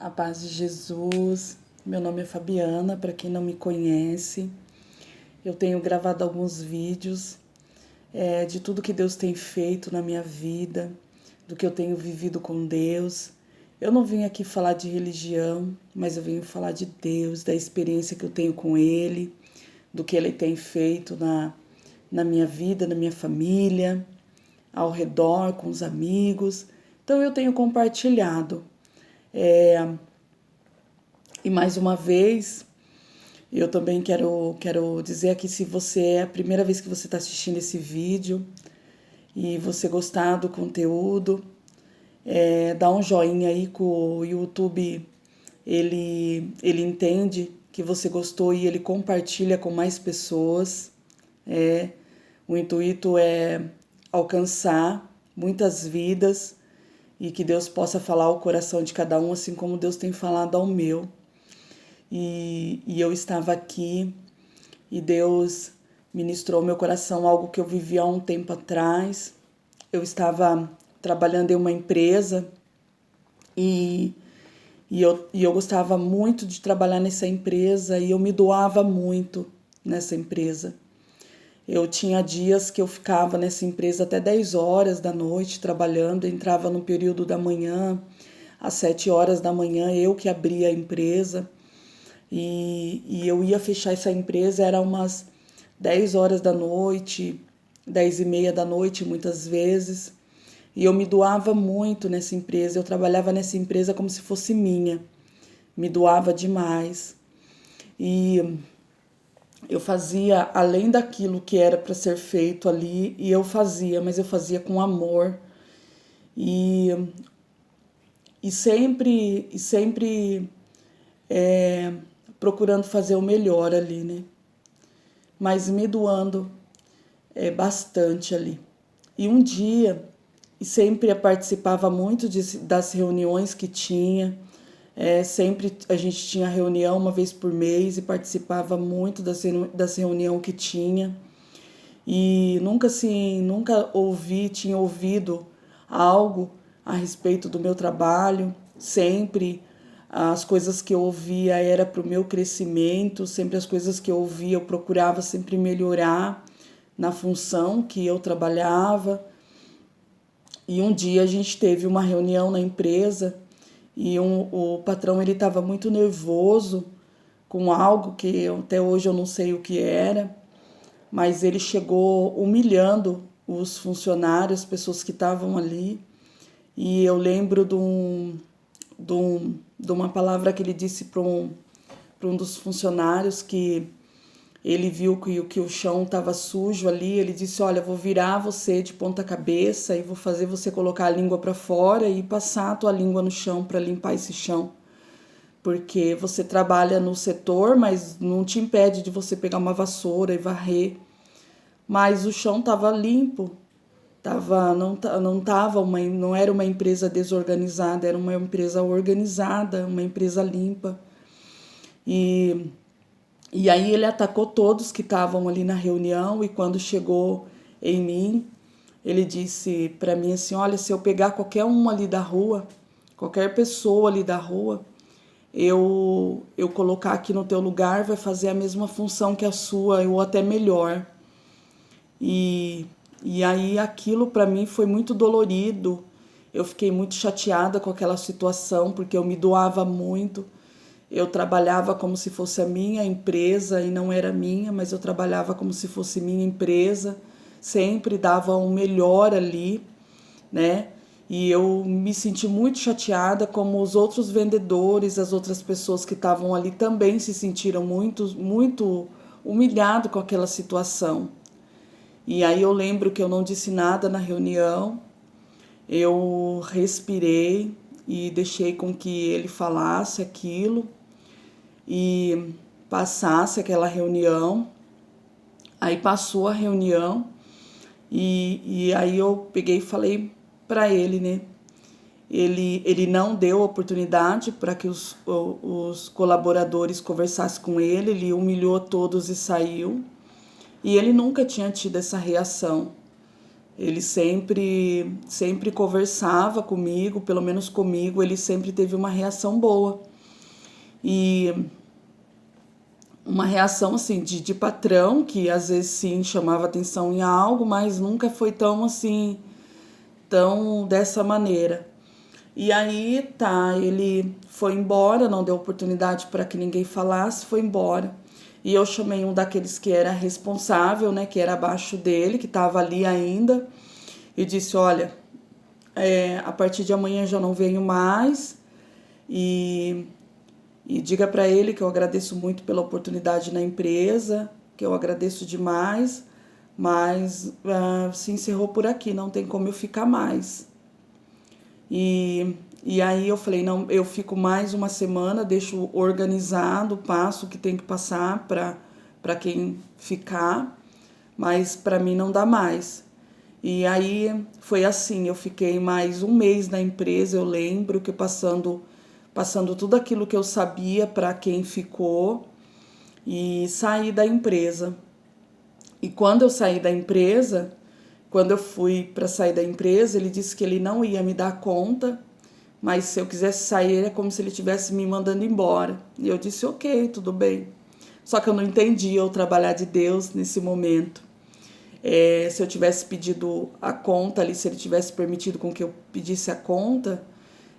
A paz de Jesus. Meu nome é Fabiana, para quem não me conhece. Eu tenho gravado alguns vídeos de tudo que Deus tem feito na minha vida, do que eu tenho vivido com Deus. Eu não vim aqui falar de religião, mas eu venho falar de Deus, da experiência que eu tenho com Ele, do que Ele tem feito na minha vida, na minha família, ao redor, com os amigos. Então eu tenho compartilhado. E mais uma vez, eu também quero dizer aqui, se você é a primeira vez que você está assistindo esse vídeo e você gostar do conteúdo, dá um joinha aí que o YouTube, ele entende que você gostou e ele compartilha com mais pessoas. O intuito é alcançar muitas vidas e que Deus possa falar ao coração de cada um, assim como Deus tem falado ao meu. E eu estava aqui e Deus ministrou ao meu coração algo que eu vivi há um tempo atrás. Eu estava trabalhando em uma empresa e eu gostava muito de trabalhar nessa empresa e eu me doava muito nessa empresa. Eu tinha dias que eu ficava nessa empresa até 10 horas da noite trabalhando, entrava no período da manhã, às 7 horas da manhã, eu que abria a empresa. E eu ia fechar essa empresa, era umas 10 horas da noite, 10 e meia da noite muitas vezes. E eu me doava muito nessa empresa, eu trabalhava nessa empresa como se fosse minha. Me doava demais. E eu fazia além daquilo que era para ser feito ali, e eu fazia, mas eu fazia com amor. E, e sempre procurando fazer o melhor ali, né? Mas me doando bastante ali. E um dia, e sempre participava muito das reuniões que tinha, sempre a gente tinha reunião uma vez por mês e participava muito das reuniões que tinha. E nunca tinha ouvido algo a respeito do meu trabalho, sempre as coisas que eu ouvia era para o meu crescimento, sempre as coisas que eu ouvia eu procurava sempre melhorar na função que eu trabalhava. E um dia a gente teve uma reunião na empresa e o patrão ele estava muito nervoso com algo que até hoje eu não sei o que era, mas ele chegou humilhando os funcionários, as pessoas que estavam ali. E eu lembro de uma palavra que ele disse para um dos funcionários, que ele viu que o chão estava sujo ali. Ele disse: olha, vou virar você de ponta cabeça e vou fazer você colocar a língua para fora e passar a tua língua no chão para limpar esse chão. Porque você trabalha no setor, mas não te impede de você pegar uma vassoura e varrer. Mas o chão estava limpo. Não era uma empresa desorganizada, era uma empresa organizada, uma empresa limpa. E aí ele atacou todos que estavam ali na reunião, e quando chegou em mim, ele disse para mim assim: olha, se eu pegar qualquer um ali da rua, qualquer pessoa ali da rua, eu colocar aqui no teu lugar, vai fazer a mesma função que a sua, ou até melhor. E aí aquilo para mim foi muito dolorido. Eu fiquei muito chateada com aquela situação, porque eu me doava muito. Eu trabalhava como se fosse a minha empresa e não era minha, mas eu trabalhava como se fosse minha empresa. Sempre dava o melhor ali, né? E eu me senti muito chateada, como os outros vendedores, as outras pessoas que estavam ali também se sentiram muito humilhados com aquela situação. E aí eu lembro que eu não disse nada na reunião, eu respirei e deixei com que ele falasse aquilo e passasse aquela reunião. Aí passou a reunião e aí eu peguei e falei para ele, né? Ele não deu oportunidade para que os colaboradores conversassem com ele humilhou todos e saiu. E ele nunca tinha tido essa reação, Ele sempre conversava comigo, pelo menos comigo, ele sempre teve uma reação boa. E uma reação assim de patrão, que às vezes sim chamava atenção em algo, mas nunca foi tão assim, tão dessa maneira. E aí tá, ele foi embora, não deu oportunidade para que ninguém falasse, foi embora. E eu chamei um daqueles que era responsável, né, que era abaixo dele, que estava ali ainda, e disse: olha, a partir de amanhã eu já não venho mais, e, e diga para ele que eu agradeço muito pela oportunidade na empresa, que eu agradeço demais, mas se encerrou por aqui, não tem como eu ficar mais. E aí eu falei, não, eu fico mais uma semana, deixo organizado, passo o que tem que passar para quem ficar, mas para mim não dá mais. E aí foi assim, eu fiquei mais um mês na empresa, eu lembro que passando tudo aquilo que eu sabia para quem ficou e saí da empresa. E quando eu saí da empresa, quando eu fui para sair da empresa, ele disse que ele não ia me dar conta, mas se eu quisesse sair, era como se ele estivesse me mandando embora. E eu disse, ok, tudo bem. Só que eu não entendia o trabalhar de Deus nesse momento. Se eu tivesse pedido a conta ali, se ele tivesse permitido com que eu pedisse a conta,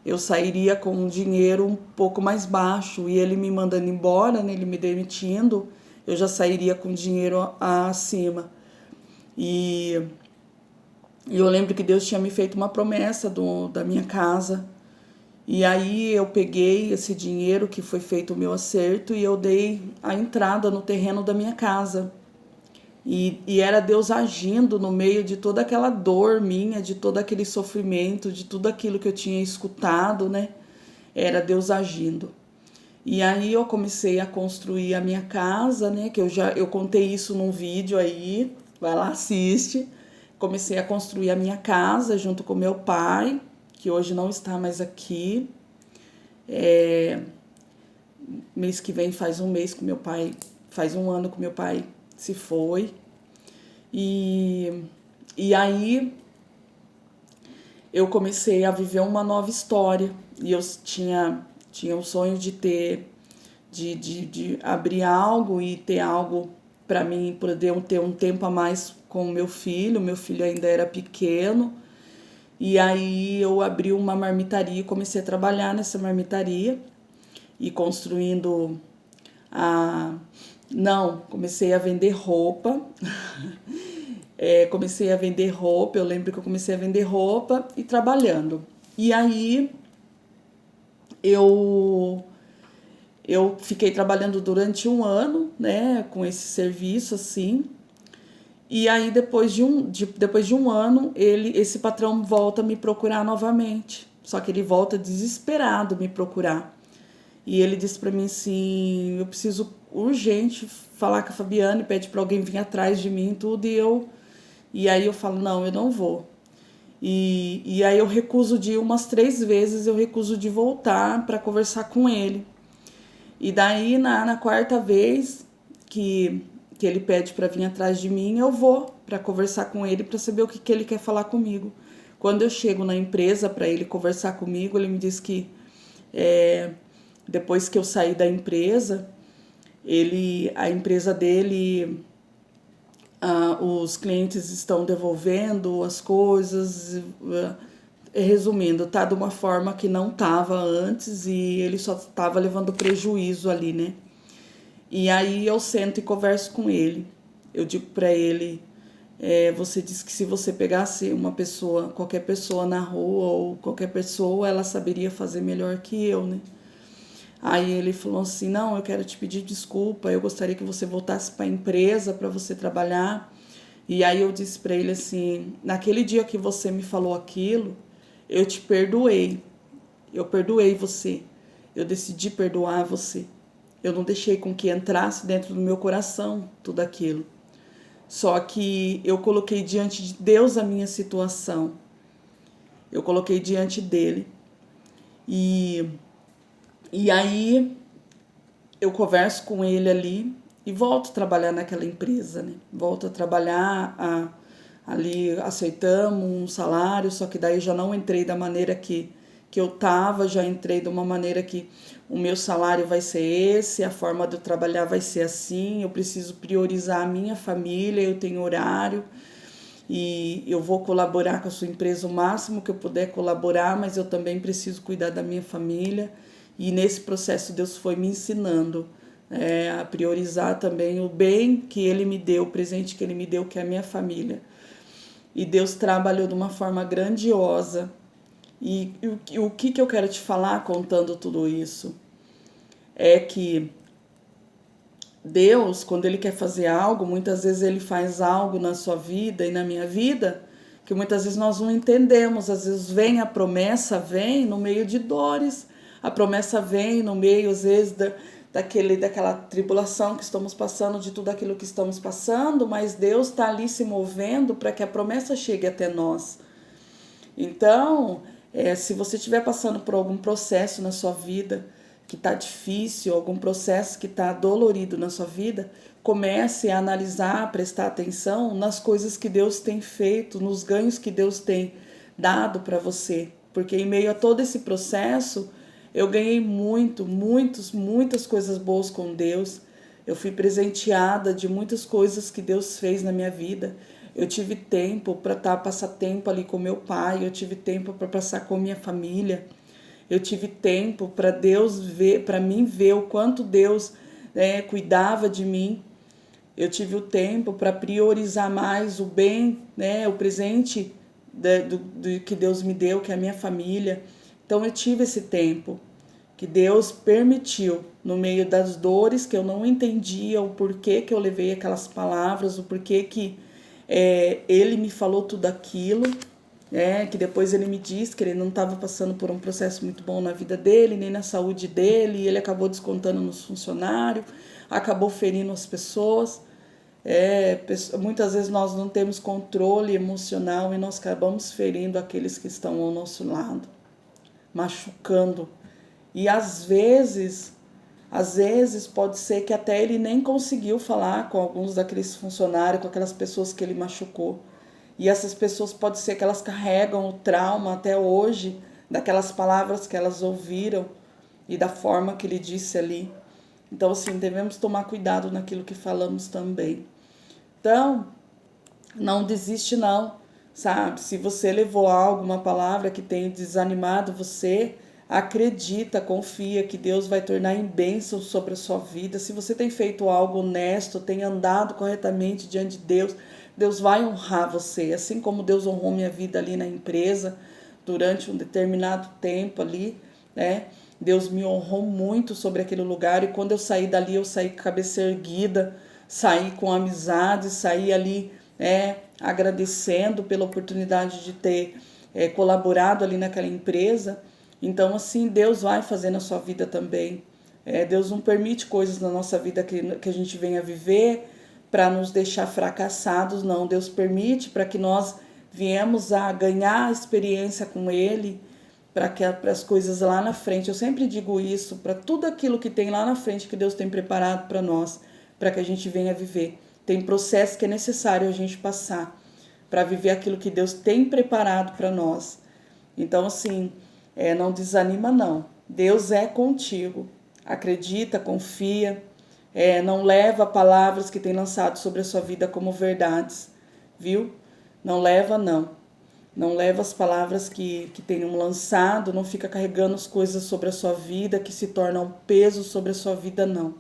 eu sairia com um dinheiro um pouco mais baixo. E ele me mandando embora, né, ele me demitindo, eu já sairia com dinheiro acima. E eu lembro que Deus tinha me feito uma promessa da minha casa. E aí eu peguei esse dinheiro que foi feito o meu acerto e eu dei a entrada no terreno da minha casa. E era Deus agindo no meio de toda aquela dor minha, de todo aquele sofrimento, de tudo aquilo que eu tinha escutado, né? Era Deus agindo. E aí eu comecei a construir a minha casa, né? Que eu contei isso num vídeo aí, vai lá, assiste. Comecei a construir a minha casa junto com meu pai, que hoje não está mais aqui. Mês que vem faz um mês que meu pai, faz um ano que meu pai se foi. E aí eu comecei a viver uma nova história. E eu tinha o sonho de de abrir algo e ter algo para mim, poder ter um tempo a mais com o meu filho. Meu filho ainda era pequeno. E aí eu abri uma marmitaria e comecei a trabalhar nessa marmitaria e construindo a... Não, comecei a vender roupa. Comecei a vender roupa, eu lembro que eu comecei a vender roupa e trabalhando. E aí eu eu fiquei trabalhando durante um ano, né, com esse serviço assim. E aí depois de um ano, esse patrão volta a me procurar novamente. Só que ele volta desesperado me procurar. E ele disse para mim assim, eu preciso urgente falar com a Fabiane, pede para alguém vir atrás de mim e tudo, e aí eu falo, não, eu não vou. E aí eu recuso de ir umas 3 vezes, eu recuso de voltar para conversar com ele. E daí na quarta vez que ele pede para vir atrás de mim, eu vou para conversar com ele para saber o que ele quer falar comigo. Quando eu chego na empresa para ele conversar comigo, ele me diz que depois que eu saí da empresa, a empresa dele, os clientes estão devolvendo as coisas, resumindo, tá de uma forma que não tava antes e ele só tava levando prejuízo ali, né? E aí eu sento e converso com ele. Eu digo para ele, você disse que se você pegasse uma pessoa, qualquer pessoa na rua ou qualquer pessoa, ela saberia fazer melhor que eu, né? Aí ele falou assim, não, eu quero te pedir desculpa, eu gostaria que você voltasse para a empresa para você trabalhar. E aí eu disse para ele assim, naquele dia que você me falou aquilo, eu te perdoei, eu perdoei você, eu decidi perdoar você. Eu não deixei com que entrasse dentro do meu coração tudo aquilo. Só que eu coloquei diante de Deus a minha situação. Eu coloquei diante dele. E aí eu converso com ele ali e volto a trabalhar naquela empresa, né? Volto a trabalhar, ali aceitamos um salário, só que daí já não entrei da maneira que eu estava, já entrei de uma maneira que o meu salário vai ser esse, a forma de eu trabalhar vai ser assim, eu preciso priorizar a minha família, eu tenho horário e eu vou colaborar com a sua empresa o máximo que eu puder colaborar, mas eu também preciso cuidar da minha família. E nesse processo Deus foi me ensinando a priorizar também o bem que Ele me deu, o presente que Ele me deu, que é a minha família. E Deus trabalhou de uma forma grandiosa. E o que eu quero te falar contando tudo isso? É que Deus, quando Ele quer fazer algo, muitas vezes Ele faz algo na sua vida e na minha vida que muitas vezes nós não entendemos. Às vezes vem a promessa, vem no meio de dores, a promessa vem no meio, às vezes, daquela tribulação que estamos passando, de tudo aquilo que estamos passando, mas Deus está ali se movendo para que a promessa chegue até nós. Então, se você estiver passando por algum processo na sua vida que está difícil, algum processo que está dolorido na sua vida, comece a analisar, a prestar atenção nas coisas que Deus tem feito, nos ganhos que Deus tem dado para você. Porque em meio a todo esse processo, eu ganhei muitas coisas boas com Deus. Eu fui presenteada de muitas coisas que Deus fez na minha vida. Eu tive tempo para passar tempo ali com meu pai, eu tive tempo para passar com minha família. Eu tive tempo para Deus ver, para mim ver o quanto Deus cuidava de mim. Eu tive o tempo para priorizar mais o bem, o presente do que Deus me deu, que é a minha família. Então eu tive esse tempo que Deus permitiu, no meio das dores que eu não entendia, o porquê que eu levei aquelas palavras, o porquê que Ele me falou tudo aquilo. Que depois ele me disse que ele não estava passando por um processo muito bom na vida dele, nem na saúde dele, e ele acabou descontando nos funcionários, acabou ferindo as pessoas. Muitas vezes nós não temos controle emocional e nós acabamos ferindo aqueles que estão ao nosso lado, machucando. E às vezes pode ser que até ele nem conseguiu falar com alguns daqueles funcionários, com aquelas pessoas que ele machucou. E essas pessoas pode ser que elas carregam o trauma até hoje daquelas palavras que elas ouviram e da forma que ele disse ali. Então, assim, devemos tomar cuidado naquilo que falamos também. Então, não desiste não, sabe? Se você levou algo, uma palavra que tem desanimado você, acredita, confia que Deus vai tornar em bênção sobre a sua vida. Se você tem feito algo honesto, tem andado corretamente diante de Deus, Deus vai honrar você, assim como Deus honrou minha vida ali na empresa durante um determinado tempo ali, Deus me honrou muito sobre aquele lugar, e quando eu saí dali, eu saí com a cabeça erguida, saí com amizade, saí ali agradecendo pela oportunidade de ter colaborado ali naquela empresa. Então, assim, Deus vai fazer na sua vida também. Deus não permite coisas na nossa vida que a gente venha viver para nos deixar fracassados, não. Deus permite para que nós viemos a ganhar experiência com Ele, para as coisas lá na frente. Eu sempre digo isso, para tudo aquilo que tem lá na frente que Deus tem preparado para nós, para que a gente venha viver. Tem processo que é necessário a gente passar para viver aquilo que Deus tem preparado para nós. Então, assim, não desanima não. Deus é contigo. Acredita, confia. Não leva palavras que tem lançado sobre a sua vida como verdades, viu? Não leva, não. Não leva as palavras que tenham lançado, não fica carregando as coisas sobre a sua vida que se tornam um peso sobre a sua vida, não.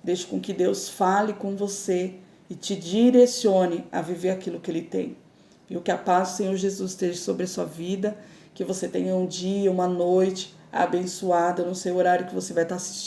Deixe com que Deus fale com você e te direcione a viver aquilo que Ele tem. E que a paz do Senhor Jesus esteja sobre a sua vida, que você tenha um dia, uma noite abençoada, no seu horário que você vai estar assistindo